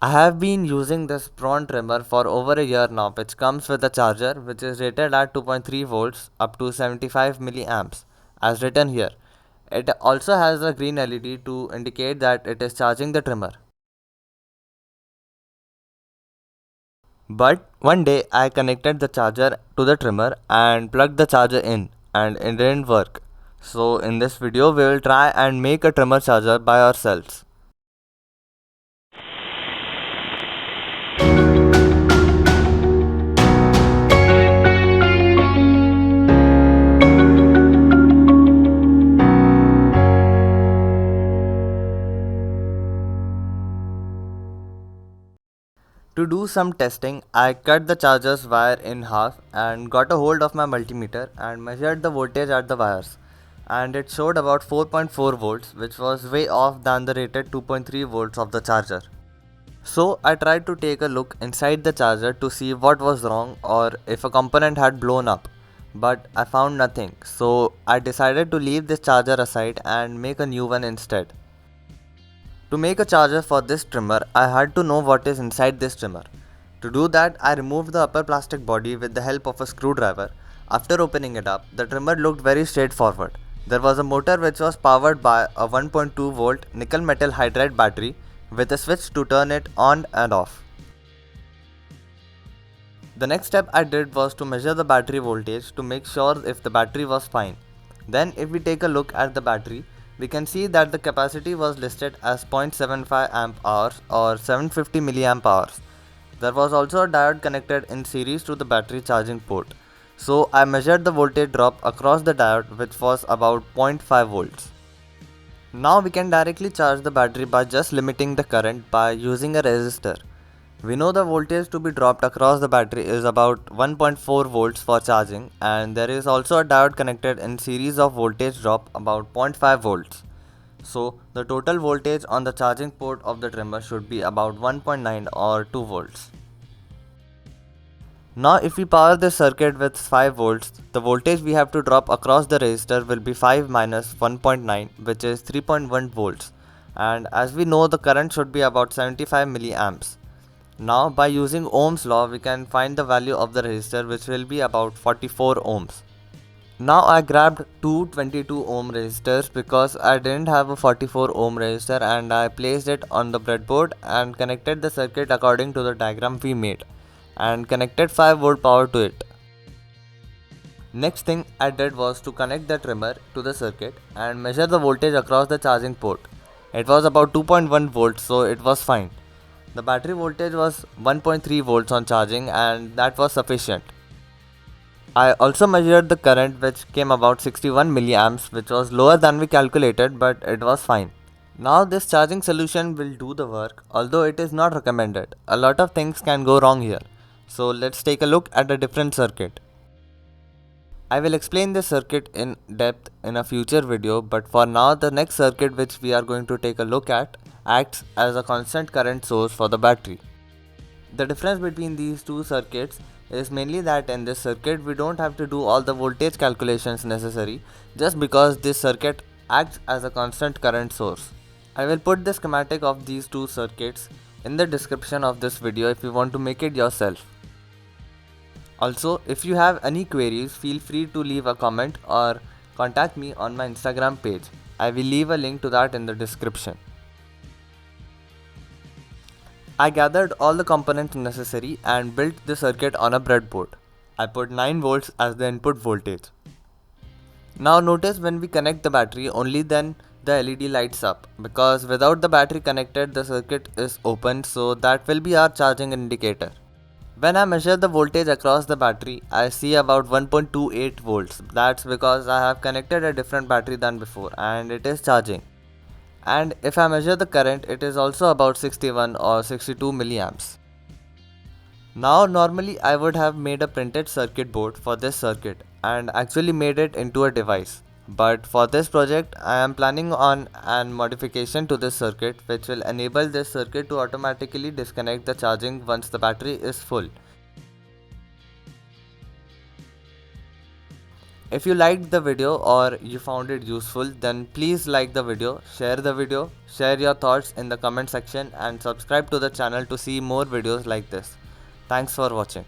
I have been using this prawn trimmer for over a year now, which comes with a charger which is rated at 2.3 volts up to 75 milliamps as written here. It also has a green LED to indicate that it is charging the trimmer. But one day I connected the charger to the trimmer and plugged the charger in and it didn't work. So in this video we will try and make a trimmer charger by ourselves. To do some testing, I cut the charger's wire in half and got a hold of my multimeter and measured the voltage at the wires. And it showed about 4.4 volts, which was way off than the rated 2.3 volts of the charger. So I tried to take a look inside the charger to see what was wrong or if a component had blown up. But I found nothing, so I decided to leave this charger aside and make a new one instead. To make a charger for this trimmer, I had to know what is inside this trimmer. To do that, I removed the upper plastic body with the help of a screwdriver. After opening it up, the trimmer looked very straightforward. There was a motor which was powered by a 1.2 volt nickel metal hydride battery with a switch to turn it on and off. The next step I did was to measure the battery voltage to make sure if the battery was fine. Then if we take a look at the battery, we can see that the capacity was listed as 0.75 amp hours or 750 milliamp hours. There was also a diode connected in series to the battery charging port. So I measured the voltage drop across the diode, which was about 0.5 volts. Now we can directly charge the battery by just limiting the current by using a resistor. We know the voltage to be dropped across the battery is about 1.4 volts for charging, and there is also a diode connected in series of voltage drop about zero point 0.5 volts. So the total voltage on the charging port of the trimmer should be about 1.9 or 2 volts. Now if we power this circuit with 5 volts, the voltage we have to drop across the resistor will be 5 minus 1.9, which is 3.1 volts, and as we know the current should be about 75 milliamps. Now by using Ohm's law we can find the value of the resistor, which will be about 44 ohms. Now I grabbed two 22 ohm resistors because I didn't have a 44 ohm resistor, and I placed it on the breadboard and connected the circuit according to the diagram we made and connected 5 volt power to it. Next thing I did was to connect the trimmer to the circuit and measure the voltage across the charging port. It was about 2.1 volts, so it was fine. The battery voltage was 1.3 volts on charging, and that was sufficient. I also measured the current, which came about 61 milliamps, which was lower than we calculated, but it was fine. Now this charging solution will do the work, although it is not recommended. A lot of things can go wrong here. So let's take a look at a different circuit. I will explain this circuit in depth in a future video, but for now the next circuit which we are going to take a look at acts as a constant current source for the battery. The difference between these two circuits is mainly that in this circuit we don't have to do all the voltage calculations necessary just because this circuit acts as a constant current source. I will put the schematic of these two circuits in the description of this video if you want to make it yourself. Also, if you have any queries, feel free to leave a comment or contact me on my Instagram page. I will leave a link to that in the description. I gathered all the components necessary and built the circuit on a breadboard. I put 9 volts as the input voltage. Now notice when we connect the battery, only then the LED lights up, because without the battery connected the circuit is open, so that will be our charging indicator. When I measure the voltage across the battery, I see about 1.28 volts. That's because I have connected a different battery than before and it is charging. And if I measure the current, it is also about 61 or 62 milliamps. Now normally I would have made a printed circuit board for this circuit and actually made it into a device. But for this project I am planning on an modification to this circuit which will enable this circuit to automatically disconnect the charging once the battery is full. If you liked the video or you found it useful, then please like the video, share your thoughts in the comment section and subscribe to the channel to see more videos like this. Thanks for watching.